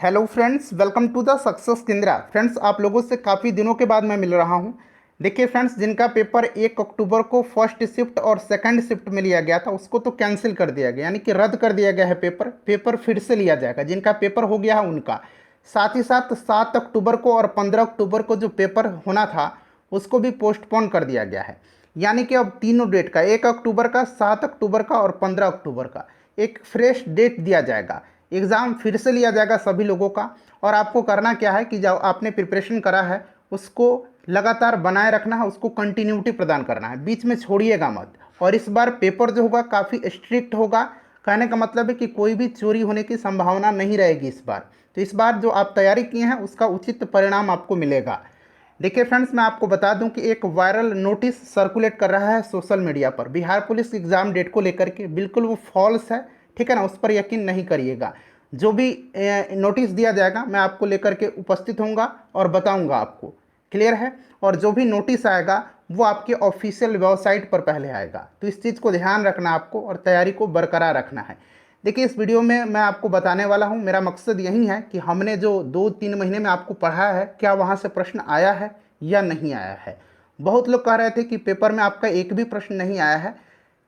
Hello friends, welcome to the success Kendra. Friends, आप लोगों से काफ़ी दिनों के बाद मैं मिल रहा हूं। देखिए फ्रेंड्स, जिनका पेपर 1 अक्टूबर को फर्स्ट शिफ्ट और सेकंड शिफ्ट में लिया गया था उसको तो कैंसिल कर दिया गया, यानी कि रद्द कर दिया गया है। पेपर फिर से लिया जाएगा। जिनका पेपर हो गया है उनका, साथ ही साथ 7 अक्टूबर को और 15 अक्टूबर को जो पेपर होना था उसको भी पोस्टपोन कर दिया गया है। यानी कि अब तीनों डेट का, 1 अक्टूबर का, 7 अक्टूबर का और 15 अक्टूबर का एक फ्रेश डेट दिया जाएगा। एग्ज़ाम फिर से लिया जाएगा सभी लोगों का। और आपको करना क्या है कि जो आपने प्रिपरेशन करा है उसको लगातार बनाए रखना है, उसको कंटिन्यूटी प्रदान करना है, बीच में छोड़िएगा मत। और इस बार पेपर जो होगा काफ़ी स्ट्रिक्ट होगा। कहने का मतलब है कि कोई भी चोरी होने की संभावना नहीं रहेगी इस बार। तो इस बार जो आप तैयारी किए हैं उसका उचित परिणाम आपको मिलेगा। देखिए फ्रेंड्स, मैं आपको बता दूं कि एक वायरल नोटिस सर्कुलेट कर रहा है सोशल मीडिया पर बिहार पुलिस एग्ज़ाम डेट को लेकर के। बिल्कुल वो फॉल्स है, ठीक है ना, उस पर यकीन नहीं करिएगा। जो भी नोटिस दिया जाएगा मैं आपको लेकर के उपस्थित होऊंगा और बताऊंगा आपको। क्लियर है? और जो भी नोटिस आएगा वो आपके ऑफिशियल वेबसाइट पर पहले आएगा। तो इस चीज़ को ध्यान रखना आपको और तैयारी को बरकरार रखना है। देखिए, इस वीडियो में मैं आपको बताने वाला हूं, मेरा मकसद यही है कि हमने जो 2-3 महीने में आपको पढ़ा है क्या वहां से प्रश्न आया है या नहीं आया है। बहुत लोग कह रहे थे कि पेपर में आपका एक भी प्रश्न नहीं आया है,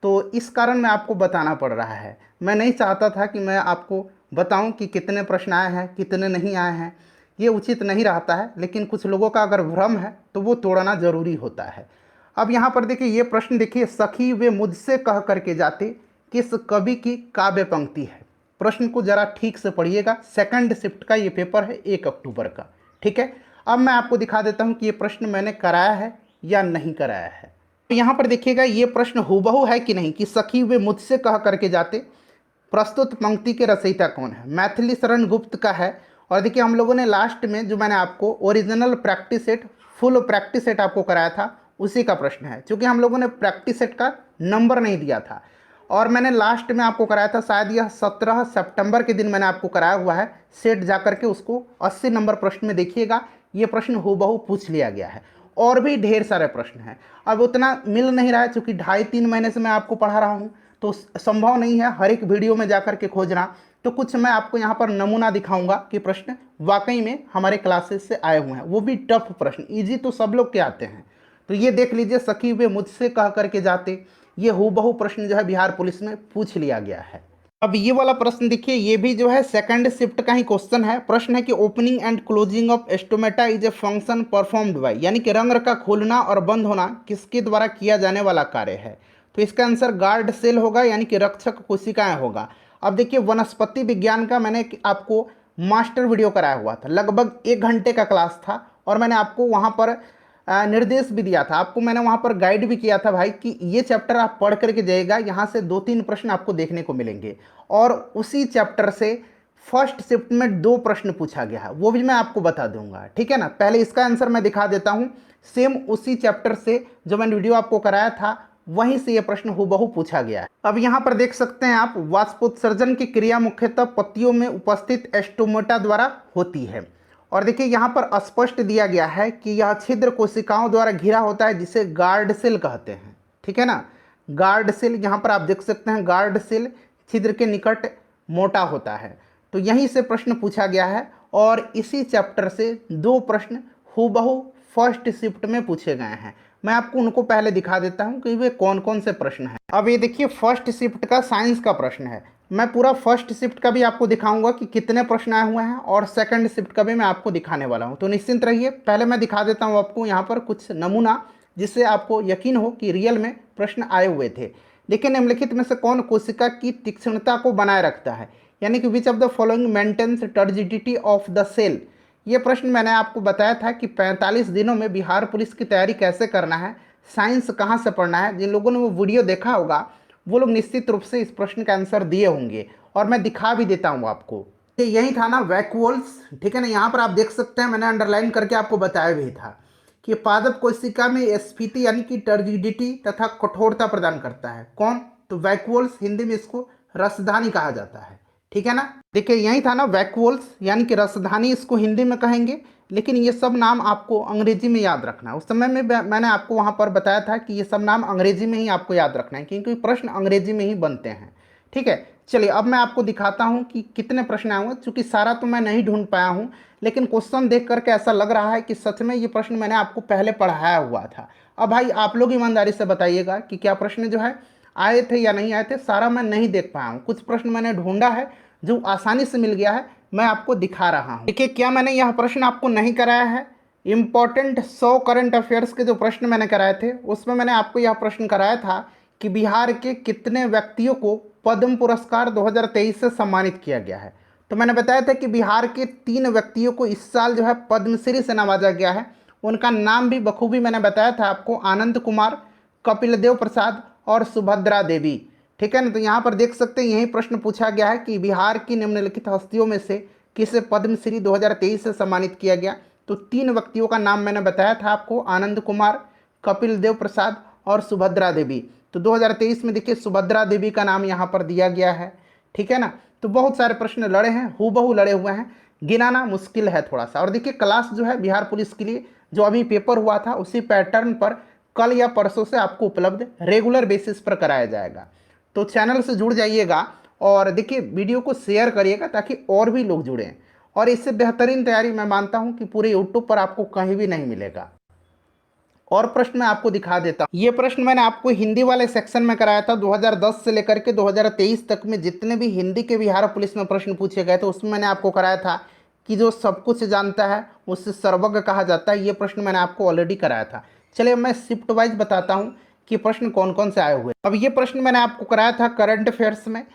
तो इस कारण मैं आपको बताना पड़ रहा है। मैं नहीं चाहता था कि मैं आपको बताऊं कि कितने प्रश्न आए हैं कितने नहीं आए हैं, ये उचित नहीं रहता है। लेकिन कुछ लोगों का अगर भ्रम है तो वो तोड़ना ज़रूरी होता है। अब यहाँ पर देखिए, ये प्रश्न देखिए, सखी वे मुझसे कह करके जाते किस कवि की काव्य पंक्ति है। प्रश्न को जरा ठीक से पढ़िएगा। सेकंड शिफ्ट का ये पेपर है 1 अक्टूबर का, ठीक है। अब मैं आपको दिखा देता हूँ कि ये प्रश्न मैंने कराया है या नहीं कराया है। तो यहाँ पर देखिएगा, ये प्रश्न हूबहू है कि नहीं, कि सखी वे मुझसे कह करके जाते प्रस्तुत पंक्ति के रचयिता कौन है। मैथिली शरण गुप्त का है। और देखिए, हम लोगों ने लास्ट में जो मैंने आपको original practice set, full practice set आपको कराया था उसी का प्रश्न है। क्योंकि हम लोगों ने प्रैक्टिस सेट का नंबर नहीं दिया था और मैंने लास्ट में आपको कराया था, शायद यह 17 सितंबर के दिन मैंने आपको कराया हुआ है सेट। जा करके उसको 80 नंबर प्रश्न में देखिएगा, ये प्रश्न हूबहू पूछ लिया गया है। और भी ढेर सारे प्रश्न हैं। अब उतना मिल नहीं रहा है क्योंकि 2.5-3 महीने से मैं आपको पढ़ा रहा हूँ, तो संभव नहीं है हर एक वीडियो में जाकर के खोजना। तो कुछ मैं आपको यहाँ पर नमूना दिखाऊंगा कि प्रश्न वाकई में हमारे क्लासेस से आए हुए हैं, वो भी टफ प्रश्न। इजी तो सब लोग के आते हैं। तो ये देख लीजिए, सखी वे मुझसे कह करके जाते, ये हूबहू प्रश्न जो है बिहार पुलिस में पूछ लिया गया है। अब ये वाला प्रश्न देखिए, ये भी जो है सेकंड शिफ्ट का ही क्वेश्चन है। प्रश्न है कि opening and closing of stomata is a function performed by, यानी कि रंग का खोलना और बंद होना किसके द्वारा किया जाने वाला कार्य है। तो इसका आंसर गार्ड सेल होगा, यानी कि रक्षक कोशिकाएं होगा। अब देखिए, वनस्पति विज्ञान का मैंने आपको मास्टर वीडियो कराया हुआ था, लगभग 1 घंटे का क्लास था। और मैंने आपको वहाँ पर निर्देश भी दिया था, आपको मैंने वहाँ पर गाइड भी किया था भाई कि ये चैप्टर आप पढ़ करके जाइएगा, यहाँ से 2-3 प्रश्न आपको देखने को मिलेंगे। और उसी चैप्टर से फर्स्ट शिफ्ट में 2 प्रश्न पूछा गया है, वो भी मैं आपको बता दूंगा, ठीक है ना। पहले इसका आंसर मैं दिखा देता हूँ। सेम उसी चैप्टर से जो मैंने वीडियो आपको कराया था वहीं से ये प्रश्न हूबहू पूछा गया है। अब यहाँ पर देख सकते हैं आप, वाष्पोत्सर्जन की क्रिया मुख्यतः पत्तियों में उपस्थित एस्टोमेटा द्वारा होती है। और देखिए, यहाँ पर स्पष्ट दिया गया है कि यह छिद्र कोशिकाओं द्वारा घिरा होता है जिसे गार्ड सेल कहते हैं, ठीक है ना। गार्ड सेल, यहाँ पर आप देख सकते हैं, गार्ड सेल छिद्र के निकट मोटा होता है। तो यहीं से प्रश्न पूछा गया है और इसी चैप्टर से 2 प्रश्न हूबहू फर्स्ट शिफ्ट में पूछे गए हैं। मैं आपको उनको पहले दिखा देता हूं कि वे कौन कौन से प्रश्न हैं। अब ये देखिए, फर्स्ट शिफ्ट का साइंस का प्रश्न है। मैं पूरा फर्स्ट शिफ्ट का भी आपको दिखाऊंगा कि कितने प्रश्न आए हुए हैं, और सेकंड शिफ्ट का भी मैं आपको दिखाने वाला हूं। तो निश्चिंत रहिए। पहले मैं दिखा देता हूं आपको यहाँ पर कुछ नमूना, जिससे आपको यकीन हो कि रियल में प्रश्न आए हुए थे। देखिए, निम्नलिखित में से कौन कोशिका की तीक्ष्णता को बनाए रखता है, यानी कि which of the following maintains turgidity of the cell. ये प्रश्न मैंने आपको बताया था कि 45 दिनों में बिहार पुलिस की तैयारी कैसे करना है, साइंस कहाँ से पढ़ना है। जिन लोगों ने वो वीडियो देखा होगा वो लोग निश्चित रूप से इस प्रश्न का आंसर दिए होंगे, और मैं दिखा भी देता हूँ आपको। यही था ना, वैक्यूल्स, ठीक है ना। यहाँ पर आप देख सकते हैं, मैंने अंडरलाइन करके आपको बताया भी था कि पादप कोशिका में स्फीति यानी कि टर्जिडिटी तथा कठोरता प्रदान करता है। कौन? तो वैक्यूल्स, हिंदी में इसको रसधानी कहा जाता है, ठीक है ना। देखिए, यही था ना, वैक्यूल्स यानी कि रसधानी इसको हिंदी में कहेंगे। लेकिन ये सब नाम आपको अंग्रेजी में याद रखना है। उस समय में मैंने आपको वहाँ पर बताया था कि ये सब नाम अंग्रेजी में ही आपको याद रखना है, क्योंकि प्रश्न अंग्रेजी में ही बनते हैं, ठीक है। चलिए अब मैं आपको दिखाता हूं कि कितने प्रश्न आए हुए, चूंकि सारा तो मैं नहीं ढूंढ पाया हूं, लेकिन क्वेश्चन देख करके ऐसा लग रहा है कि सच में ये प्रश्न मैंने आपको पहले पढ़ाया हुआ था। अब भाई आप लोग ईमानदारी से बताइएगा कि क्या प्रश्न जो है आए थे या नहीं आए थे। सारा मैं नहीं देख पाया हूँ, कुछ प्रश्न मैंने ढूंढा है जो आसानी से मिल गया है, मैं आपको दिखा रहा हूँ। देखिए क्या मैंने यह प्रश्न आपको नहीं कराया है, इंपॉर्टेंट 100 करंट अफेयर्स के जो प्रश्न मैंने कराए थे उसमें मैंने आपको यह प्रश्न कराया था कि बिहार के कितने व्यक्तियों को पद्म पुरस्कार 2023 से सम्मानित किया गया है। तो मैंने बताया था कि बिहार के 3 व्यक्तियों को इस साल जो है पद्मश्री से नवाजा गया है। उनका नाम भी बखूबी मैंने बताया था आपको, आनंद कुमार, कपिल देव प्रसाद और सुभद्रा देवी। ठीक है ना। तो यहाँ पर देख सकते हैं यही प्रश्न पूछा गया है कि बिहार की निम्नलिखित हस्तियों में से किसे पद्मश्री 2023 से सम्मानित किया गया। तो 3 व्यक्तियों का नाम मैंने बताया था आपको, आनंद कुमार, कपिल देव प्रसाद और सुभद्रा देवी। तो 2023 में देखिए सुभद्रा देवी का नाम यहाँ पर दिया गया है। ठीक है ना। तो बहुत सारे प्रश्न लड़े हैं, हूबहू लड़े हुए हैं, गिनाना मुश्किल है थोड़ा सा। और देखिए क्लास जो है बिहार पुलिस के लिए जो अभी पेपर हुआ था उसी पैटर्न पर कल या परसों से आपको उपलब्ध रेगुलर बेसिस पर कराया जाएगा। तो चैनल से जुड़ जाइएगा और देखिए वीडियो को शेयर करिएगा ताकि और भी लोग जुड़ें। और इससे बेहतरीन तैयारी मैं मानता हूं कि पूरे यूट्यूब पर आपको कहीं भी नहीं मिलेगा। और प्रश्न मैं आपको दिखा देता हूं। ये प्रश्न मैंने आपको हिंदी वाले सेक्शन में कराया था। 2010 से लेकर के 2023 तक में जितने भी हिंदी के बिहार पुलिस में प्रश्न पूछे गए थे उसमें मैंने आपको कराया था कि जो सब कुछ जानता है उससे सर्वज्ञ कहा जाता है। ये प्रश्न मैंने आपको ऑलरेडी कराया था। चलिए मैं शिफ्ट वाइज बताता हूँ कि प्रश्न कौन कौन से आए हुए। अब ये प्रश्न मैंने आपको कराया था करंट अफेयर्स में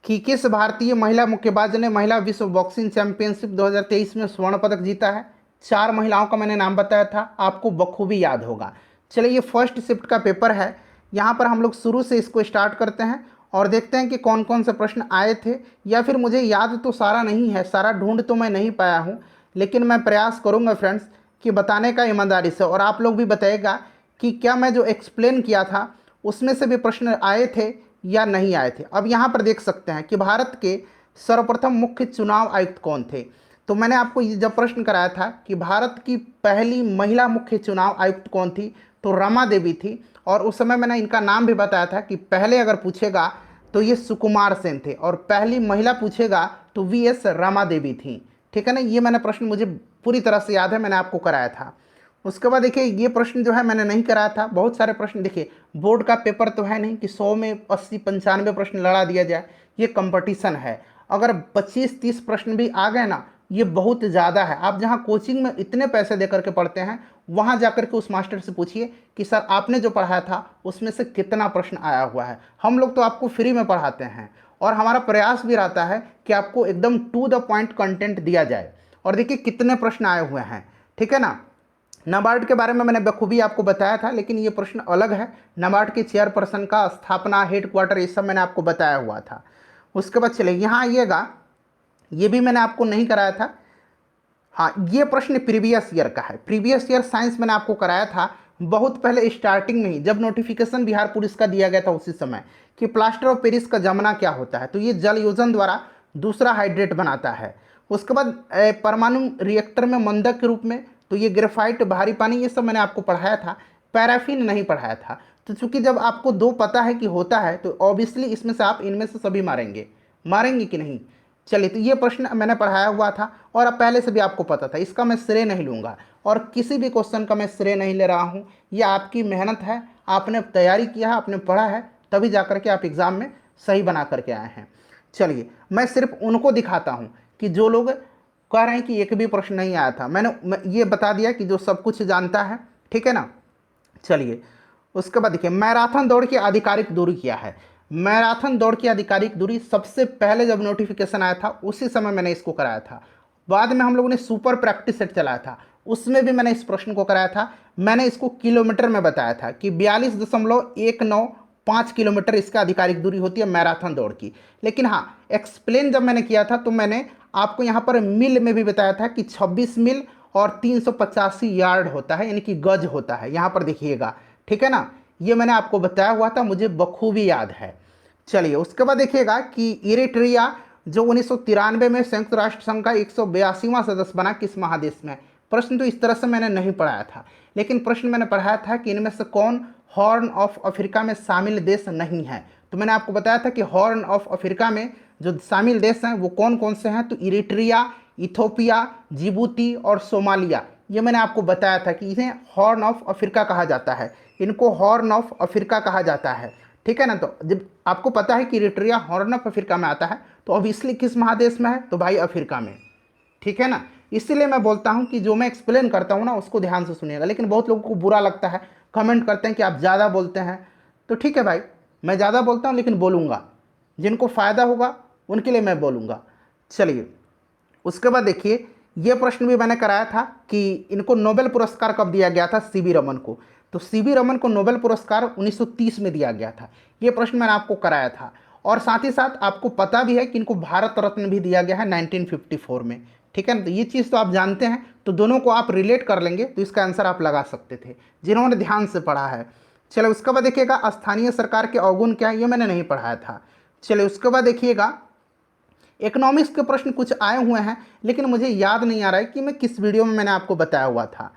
कि किस भारतीय महिला मुक्केबाज ने महिला विश्व बॉक्सिंग चैंपियनशिप 2023 में स्वर्ण पदक जीता है। 4 महिलाओं का मैंने नाम बताया था, आपको बखूबी याद होगा। चलिए ये फर्स्ट शिफ्ट का पेपर है। यहाँ पर हम लोग शुरू से इसको स्टार्ट करते हैं और देखते हैं कि कौन कौन से प्रश्न आए थे, या फिर मुझे याद तो सारा नहीं है, सारा ढूंढ तो मैं नहीं पाया हूँ, लेकिन मैं प्रयास करूँगा फ्रेंड्स कि बताने का ईमानदारी से। और आप लोग भी बताइएगा कि क्या मैं जो एक्सप्लेन किया था उसमें से भी प्रश्न आए थे या नहीं आए थे। अब यहाँ पर देख सकते हैं कि भारत के सर्वप्रथम मुख्य चुनाव आयुक्त कौन थे। तो मैंने आपको ये जब प्रश्न कराया था कि भारत की पहली महिला मुख्य चुनाव आयुक्त कौन थी, तो रमा देवी थी। और उस समय मैंने इनका नाम भी बताया था कि पहले अगर पूछेगा तो ये सुकुमार सेन थे और पहली महिला पूछेगा तो वीएस रमा देवी थी। ठीक है ना। ये मैंने प्रश्न मुझे पूरी तरह से याद है, मैंने आपको कराया था। उसके बाद देखिए ये प्रश्न जो है मैंने नहीं कराया था। बहुत सारे प्रश्न देखिए, बोर्ड का पेपर तो है नहीं कि 100 में 80-95 प्रश्न लड़ा दिया जाए, ये कंपटीशन है। अगर 25-30 प्रश्न भी आ गए ना, ये बहुत ज़्यादा है। आप जहाँ कोचिंग में इतने पैसे दे करके पढ़ते हैं वहाँ जा करके उस मास्टर से पूछिए कि सर आपने जो पढ़ाया था उसमें से कितना प्रश्न आया हुआ है। हम लोग तो आपको फ्री में पढ़ाते हैं और हमारा प्रयास भी रहता है कि आपको एकदम टू द पॉइंट कंटेंट दिया जाए। और देखिए कितने प्रश्न आए हुए हैं। ठीक है ना। नाबार्ड के बारे में मैंने बखूबी आपको बताया था, लेकिन ये प्रश्न अलग है। नाबार्ड के चेयरपर्सन का स्थापना, हेडक्वार्टर, ये सब मैंने आपको बताया हुआ था। उसके बाद चले यहाँ आइएगा, ये भी मैंने आपको नहीं कराया था। हाँ, ये प्रश्न प्रीवियस ईयर का है। प्रीवियस ईयर साइंस मैंने आपको कराया था बहुत पहले स्टार्टिंग में ही, जब नोटिफिकेशन बिहार पुलिस का दिया गया था उसी समय, कि प्लास्टर ऑफ पेरिस का जमना क्या होता है। तो ये जल योजन द्वारा दूसरा हाइड्रेट बनाता है। उसके बाद परमाणु रिएक्टर में मंदक के रूप में, तो ये ग्रेफाइट, भारी पानी, ये सब मैंने आपको पढ़ाया था। पैराफिन नहीं पढ़ाया था। तो चूंकि जब आपको 2 पता है कि होता है तो ऑब्वियसली इसमें से आप इनमें से सभी मारेंगे कि नहीं। चलिए तो ये प्रश्न मैंने पढ़ाया हुआ था और अब पहले से भी आपको पता था, इसका मैं श्रेय नहीं लूँगा और किसी भी क्वेश्चन का मैं श्रेय नहीं ले रहा हूँ। ये आपकी मेहनत है, आपने तैयारी किया है, आपने पढ़ा है, तभी जा कर के आप एग्ज़ाम में सही बना करके आए हैं। चलिए मैं सिर्फ उनको दिखाता हूँ कि जो लोग कह रहे हैं कि एक भी प्रश्न नहीं आया था। मैंने ये बता दिया कि जो सब कुछ जानता है। ठीक है ना। चलिए उसके बाद देखिए मैराथन दौड़ की आधिकारिक दूरी क्या है। मैराथन दौड़ की आधिकारिक दूरी सबसे पहले जब नोटिफिकेशन आया था उसी समय मैंने इसको कराया था। बाद में हम लोगों ने सुपर प्रैक्टिस सेट चलाया था, उसमें भी मैंने इस प्रश्न को कराया था। मैंने इसको किलोमीटर में बताया था कि 42.195 किलोमीटर इसका आधिकारिक दूरी होती है मैराथन दौड़ की। लेकिन हाँ, एक्सप्लेन जब मैंने किया था तो मैंने आपको यहाँ पर मील में भी बताया था कि 26 मील और 385 यार्ड होता है, यानी कि गज होता है। यहाँ पर देखिएगा। ठीक है ना। ये मैंने आपको बताया हुआ था, मुझे बखूबी याद है। चलिए उसके बाद देखिएगा कि इरिट्रिया जो 1993 में संयुक्त राष्ट्र संघ का 182वां सदस्य बना, किस महादेश में। प्रश्न तो इस तरह से मैंने नहीं पढ़ाया था, लेकिन प्रश्न मैंने पढ़ाया था कि इनमें से कौन हॉर्न ऑफ अफ्रीका में शामिल देश नहीं है। तो मैंने आपको बताया था कि हॉर्न ऑफ अफ्रीका में जो शामिल देश हैं वो कौन कौन से हैं, तो इरिट्रिया, इथोपिया, जिबूती और सोमालिया। ये मैंने आपको बताया था कि इन्हें हॉर्न ऑफ अफ्रीका कहा जाता है, इनको हॉर्न ऑफ अफ्रीका कहा जाता है। ठीक है ना। तो जब आपको पता है कि इरिट्रिया हॉर्न ऑफ अफ्रीका में आता है, तो ऑब्वियसली किस महादेश में है, तो भाई अफ्रीका में। ठीक है ना। इसीलिए मैं बोलता हूं कि जो मैं एक्सप्लेन करता हूं ना उसको ध्यान से सुनिएगा। लेकिन बहुत लोगों को बुरा लगता है, कमेंट करते हैं कि आप ज़्यादा बोलते हैं। तो ठीक है भाई, मैं ज़्यादा बोलता हूं लेकिन बोलूँगा, जिनको फ़ायदा होगा उनके लिए मैं बोलूँगा। चलिए उसके बाद देखिए, ये प्रश्न भी मैंने कराया था कि इनको नोबेल पुरस्कार कब दिया गया था, सीवी रमन को। तो सीवी रमन को नोबेल पुरस्कार 1930 में दिया गया था। ये प्रश्न मैंने आपको कराया था। और साथ ही साथ आपको पता भी है कि इनको भारत रत्न भी दिया गया है 1954 में। ठीक है ना। तो ये चीज़ तो आप जानते हैं, तो दोनों को आप रिलेट कर लेंगे तो इसका आंसर आप लगा सकते थे, जिन्होंने ध्यान से पढ़ा है। चलो उसके बाद देखिएगा, स्थानीय सरकार के अवगुण क्या है, ये मैंने नहीं पढ़ाया था। चलिए उसके बाद देखिएगा, इकोनॉमिक्स के प्रश्न कुछ आए हुए हैं, लेकिन मुझे याद नहीं आ रहा है कि मैं किस वीडियो में मैंने आपको बताया हुआ था।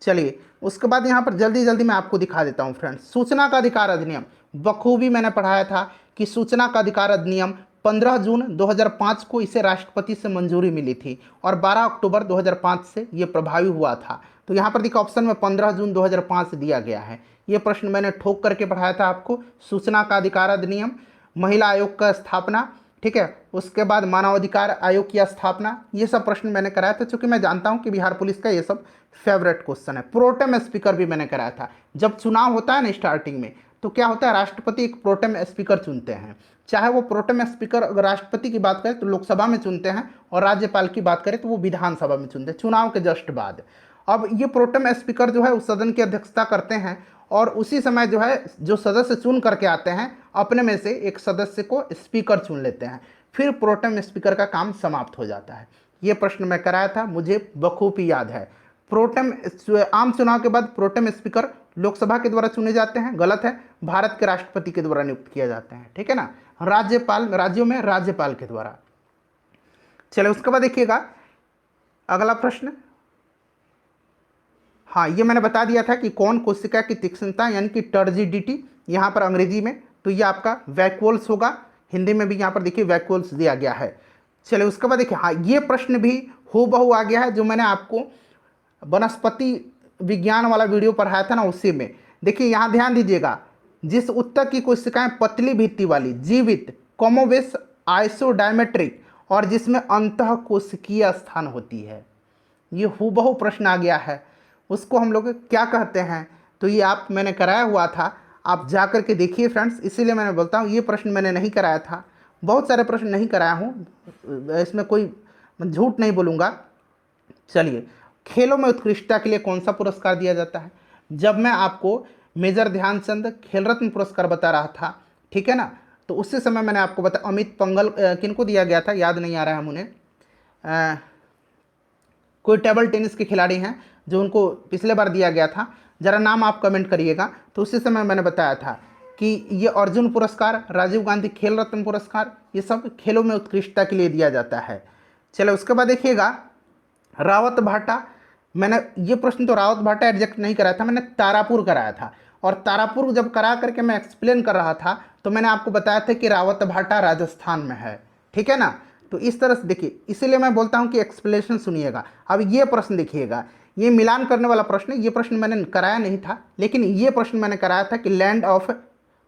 चलिए उसके बाद यहाँ पर जल्दी जल्दी मैं आपको दिखा देता हूँ फ्रेंड्स। सूचना का अधिकार अधिनियम बखूबी मैंने पढ़ाया था कि सूचना का अधिकार अधिनियम 15 जून 2005 को इसे राष्ट्रपति से मंजूरी मिली थी और 12 अक्टूबर 2005 से ये प्रभावी हुआ था। तो यहाँ पर देखिए ऑप्शन में 15 जून 2005 दिया गया है। ये प्रश्न मैंने ठोक करके पढ़ाया था आपको। सूचना का अधिकार अधिनियम, महिला आयोग का स्थापना, ठीक है, उसके बाद मानवाधिकार आयोग की स्थापना, ये सब प्रश्न मैंने कराया था, क्योंकि मैं जानता हूं कि बिहार पुलिस का ये सब फेवरेट क्वेश्चन है। प्रोटेम स्पीकर भी मैंने कराया था। जब चुनाव होता है ना स्टार्टिंग में, तो क्या होता है, राष्ट्रपति एक प्रोटेम स्पीकर चुनते हैं। चाहे वो प्रोटेम स्पीकर अगर राष्ट्रपति की बात करें तो लोकसभा में चुनते हैं, और राज्यपाल की बात करें तो वो विधानसभा में चुनते हैं, चुनाव के जस्ट बाद। अब ये प्रोटेम स्पीकर जो है उस सदन की अध्यक्षता करते हैं, और उसी समय जो है जो सदस्य चुन करके आते हैं अपने में से एक सदस्य को स्पीकर चुन लेते हैं, फिर प्रोटेम स्पीकर का काम समाप्त हो जाता है। ये प्रश्न मैं कराया था, मुझे बखूबी याद है। प्रोटेम आम चुनाव के बाद प्रोटेम स्पीकर लोकसभा के द्वारा चुने जाते हैं, गलत है, भारत के राष्ट्रपति के द्वारा नियुक्त किया जाते हैं। ठीक है ना। राज्यपाल, राज्यों में राज्यपाल के द्वारा। चलिए उसके बाद देखिएगा अगला प्रश्न। हाँ, ये मैंने बता दिया था कि कौन कोशिका की तीक्ष्णता यानी कि टर्जिडिटी, यहाँ पर अंग्रेजी में तो ये आपका वैक्यूल्स होगा, हिंदी में भी यहाँ पर देखिए वैक्यूल्स दिया गया है। चलिए उसके बाद देखिए, हाँ ये प्रश्न भी हूबहू आ गया है जो मैंने आपको वनस्पति विज्ञान वाला वीडियो पढ़ाया था ना, उसी में। देखिए यहाँ ध्यान दीजिएगा, जिस उत्तक की कोशिकाएं पतली भित्ति वाली, जीवित, कमोवेश, आइसोडायमेट्रिक और जिसमें अंतः कोशिकीय स्थान होती है, ये हूबहू प्रश्न आ गया है, उसको हम लोग क्या कहते हैं। तो ये आप मैंने कराया हुआ था, आप जा कर के देखिए फ्रेंड्स। इसीलिए मैंने बोलता हूँ ये प्रश्न मैंने नहीं कराया था, बहुत सारे प्रश्न नहीं कराया हूँ, इसमें कोई झूठ नहीं बोलूँगा। चलिए, खेलों में उत्कृष्टता के लिए कौन सा पुरस्कार दिया जाता है। जब मैं आपको मेजर ध्यानचंद खेल रत्न पुरस्कार बता रहा था, ठीक है ना, तो उसी समय मैंने आपको बताया अमित पंघल किनको दिया गया था, याद नहीं आ रहा है हम उन्हें, कोई टेबल टेनिस के खिलाड़ी हैं जो उनको पिछले बार दिया गया था, ज़रा नाम आप कमेंट करिएगा। तो उसी समय मैंने बताया था कि ये अर्जुन पुरस्कार, राजीव गांधी खेल रत्न पुरस्कार, ये सब खेलों में उत्कृष्टता के लिए दिया जाता है। चलो उसके बाद देखिएगा, रावत भाटा, मैंने ये प्रश्न तो रावत भाटा एग्जैक्ट नहीं कराया था, मैंने तारापुर कराया था। और तारापुर जब करा करके मैं एक्सप्लेन कर रहा था तो मैंने आपको बताया था कि रावत भाटा राजस्थान में है। ठीक है ना। तो इस तरह से देखिए, इसीलिए मैं बोलता हूँ कि एक्सप्लेनेशन सुनिएगा। अब ये प्रश्न देखिएगा, ये मिलान करने वाला प्रश्न है। ये प्रश्न मैंने कराया नहीं था, लेकिन ये प्रश्न मैंने कराया था कि लैंड ऑफ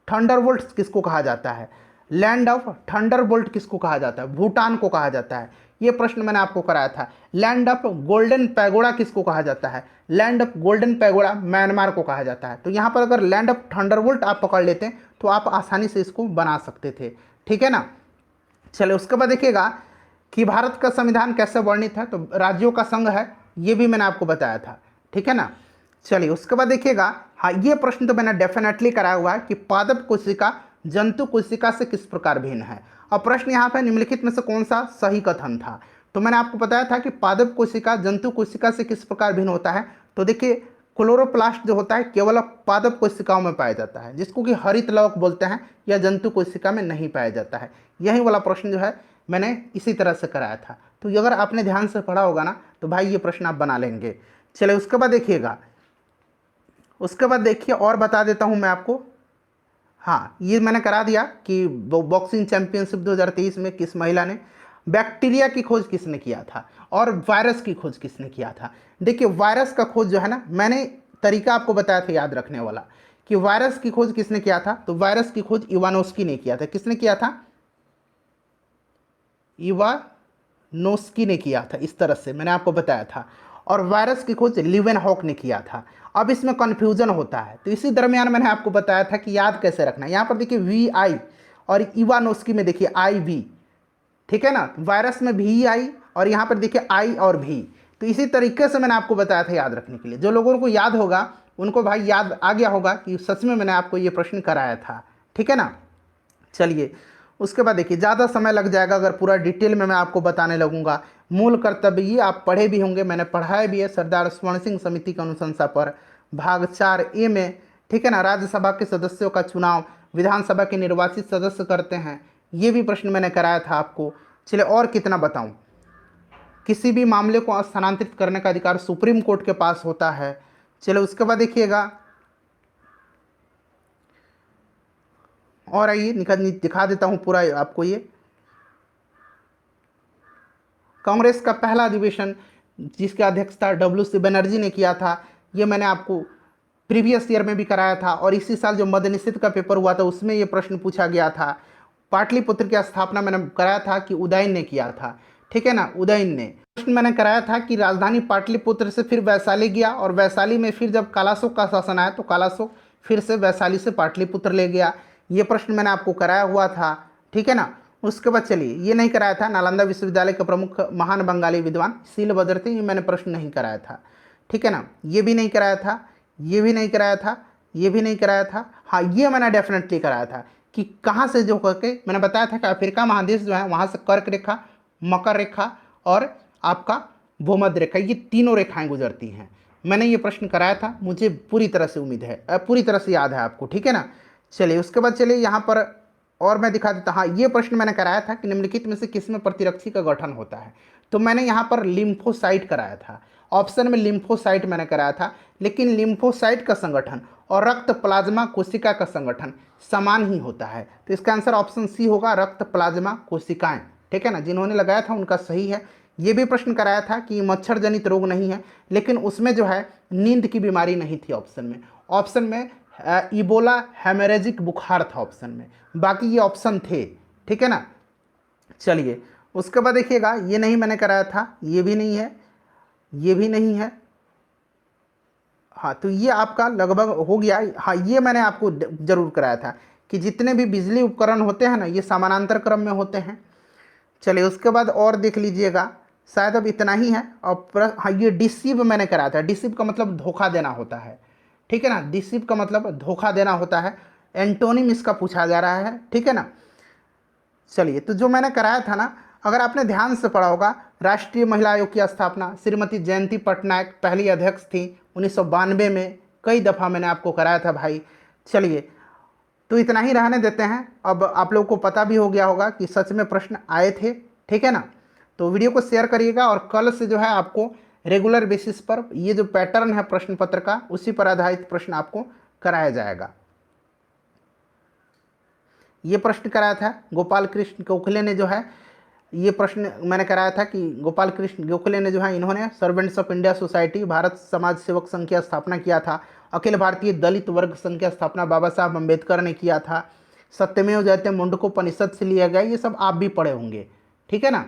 थंडरबोल्ट किसको कहा जाता है। लैंड ऑफ थंडरबोल्ट किसको कहा जाता है, भूटान को कहा जाता है। ये प्रश्न मैंने आपको कराया था। लैंड ऑफ गोल्डन पैगोडा किसको कहा जाता है, land of golden pagoda Myanmar को कहा जाता है। तो यहाँ पर अगर लैंड ऑफ थंडरबोल्ट आप पकड़ लेते हैं तो आप आसानी से इसको बना सकते थे। ठीक है ना। चलिए उसके बाद देखिएगा कि भारत का संविधान कैसे वर्णित है, तो राज्यों का संघ है, ये भी मैंने आपको बताया था। ठीक है ना। चलिए उसके बाद देखिएगा, हाँ ये प्रश्न तो मैंने डेफिनेटली कराया हुआ है कि पादप कोशिका जंतु कोशिका से किस प्रकार भिन्न है। अब प्रश्न यहाँ पे निम्नलिखित में से कौन सा सही कथन था। तो मैंने आपको बताया था कि पादप कोशिका जंतु कोशिका से किस प्रकार भिन्न होता है। तो देखिए, क्लोरोप्लास्ट जो होता है केवल पादप कोशिकाओं में पाया जाता है, जिसको कि हरित लवक बोलते हैं, या जंतु कोशिका में नहीं पाया जाता है। यही वाला प्रश्न जो है मैंने इसी तरह से कराया था। तो अगर आपने ध्यान से पढ़ा होगा ना तो भाई ये प्रश्न आप बना लेंगे। चलिए उसके बाद देखिए और बता देता हूँ मैं आपको। हाँ, ये मैंने करा दिया कि बॉक्सिंग चैंपियनशिप 2023 में किस महिला ने, बैक्टीरिया की खोज किसने किया था, और वायरस की खोज किसने किया था। देखिए वायरस का खोज जो है ना, मैंने तरीका आपको बताया था याद रखने वाला, कि वायरस की खोज किसने किया था, तो वायरस की खोज इवानोस्की ने किया था। किसने किया था? इवानोस्की ने किया था, इस तरह से मैंने आपको बताया था। और वायरस की खोज लीवेनहॉक ने किया था। अब इसमें कन्फ्यूजन होता है, तो इसी दरमियान मैंने आपको बताया था कि याद कैसे रखना है। यहाँ पर देखिए VI, और इवानोस्की में देखिए IV, ठीक है ना, वायरस में VI, और यहाँ पर देखिए I और V। तो इसी तरीके से मैंने आपको बताया था याद रखने के लिए। जो लोगों को याद होगा उनको भाई याद आ गया होगा कि सच में मैंने आपको ये प्रश्न कराया था, ठीक है ना। चलिए उसके बाद देखिए, ज़्यादा समय लग जाएगा अगर पूरा डिटेल में मैं आपको बताने लगूंगा। मूल कर्तव्य ये आप पढ़े भी होंगे, मैंने पढ़ाया भी है, सरदार स्वर्ण सिंह समिति की अनुशंसा पर, भाग 4A में, ठीक है ना। राज्यसभा के सदस्यों का चुनाव विधानसभा के निर्वाचित सदस्य करते हैं, ये भी प्रश्न मैंने कराया था आपको। चलिए और कितना बताऊं, किसी भी मामले को स्थानांतरित करने का अधिकार सुप्रीम कोर्ट के पास होता है। चलिए उसके बाद देखिएगा, और आइए दिखा देता हूं पूरा आपको। ये कांग्रेस का पहला अधिवेशन जिसकी अध्यक्षता WC बनर्जी ने किया था, ये मैंने आपको प्रीवियस ईयर में भी कराया था, और इसी साल जो मद्यनिषेध का पेपर हुआ था उसमें ये प्रश्न पूछा गया था। पाटलिपुत्र की स्थापना मैंने कराया था कि उदयन ने किया था, ठीक है ना, उदयन ने। प्रश्न मैंने कराया था कि राजधानी पाटलिपुत्र से फिर वैशाली गया, और वैशाली में फिर जब कालाशोक का शासन आया तो कालाशोक फिर से वैशाली से पाटलिपुत्र ले गया। ये प्रश्न मैंने आपको कराया हुआ था, ठीक है ना। उसके बाद चलिए, ये नहीं कराया था नालंदा विश्वविद्यालय के प्रमुख महान बंगाली विद्वान शीलभद्र थे, ये मैंने प्रश्न नहीं कराया था, ठीक है ना। ये भी नहीं कराया था, ये भी नहीं कराया था, ये भी नहीं कराया था। हाँ, ये मैंने डेफिनेटली कराया था कि कहाँ से जो करके मैंने बताया था कि अफ्रीका महादेश जो है वहाँ से कर्क रेखा, मकर रेखा और आपका भूमध्य रेखा, ये तीनों रेखाएं गुजरती हैं। मैंने ये प्रश्न कराया था, मुझे पूरी तरह से उम्मीद है, पूरी तरह से याद है आपको, ठीक है ना। चलिए उसके बाद चलिए यहाँ पर और मैं दिखा देता। हाँ, ये प्रश्न मैंने कराया था कि निम्नलिखित में से किसमें प्रतिरक्षी का गठन होता है, तो मैंने यहाँ पर लिम्फोसाइट कराया था। ऑप्शन में लिम्फोसाइट मैंने कराया था, लेकिन लिम्फोसाइट का संगठन और रक्त प्लाज्मा कोशिका का संगठन समान ही होता है, तो इसका आंसर ऑप्शन सी होगा, रक्त प्लाज्मा कोशिकाएं, ठीक है ना। जिन्होंने लगाया था उनका सही है। ये भी प्रश्न कराया था कि मच्छर जनित रोग नहीं है, लेकिन उसमें जो है नींद की बीमारी नहीं थी ऑप्शन में इबोला हेमरेजिक बुखार था ऑप्शन में, बाकी ये ऑप्शन थे, ठीक है ना। चलिए उसके बाद देखिएगा, ये नहीं मैंने कराया था, ये भी नहीं है, ये भी नहीं है। हाँ, तो ये आपका लगभग हो गया। हाँ, ये मैंने आपको जरूर कराया था कि जितने भी बिजली उपकरण होते हैं ना, ये समानांतर क्रम में होते हैं। चलिए उसके बाद और देख लीजिएगा, शायद अब इतना ही है। और हाँ, ये डिसीव मैंने कराया था। डिसीव का मतलब धोखा देना होता है, ठीक है ना। डिसीव का मतलब धोखा देना होता है, एंटोनिम इसका पूछा जा रहा है, ठीक है ना। चलिए, तो जो मैंने कराया था ना, अगर आपने ध्यान से पढ़ा होगा, राष्ट्रीय महिला आयोग की स्थापना श्रीमती जयंती पटनायक पहली अध्यक्ष थी 1992 में। कई दफ़ा मैंने आपको कराया था भाई। चलिए, तो इतना ही रहने देते हैं। अब आप लोगों को पता भी हो गया होगा कि सच में प्रश्न आए थे, ठीक है ना। तो वीडियो को शेयर करिएगा, और कल से जो है आपको रेगुलर बेसिस पर ये जो पैटर्न है प्रश्न पत्र का, उसी पर आधारित प्रश्न आपको कराया जाएगा। ये प्रश्न कराया था गोपाल कृष्ण गोखले ने, जो है ये प्रश्न मैंने कराया था कि गोपाल कृष्ण गोखले ने जो है, इन्होंने servants of India society Bharat समाज सेवक संघ की स्थापना किया था। अखिल भारतीय दलित वर्ग संघ की स्थापना बाबा साहब अम्बेडकर ने किया था। सत्यमेव जयते मुंडकोपनिषद से लिया गया, ये सब आप भी पढ़े होंगे, ठीक है ना।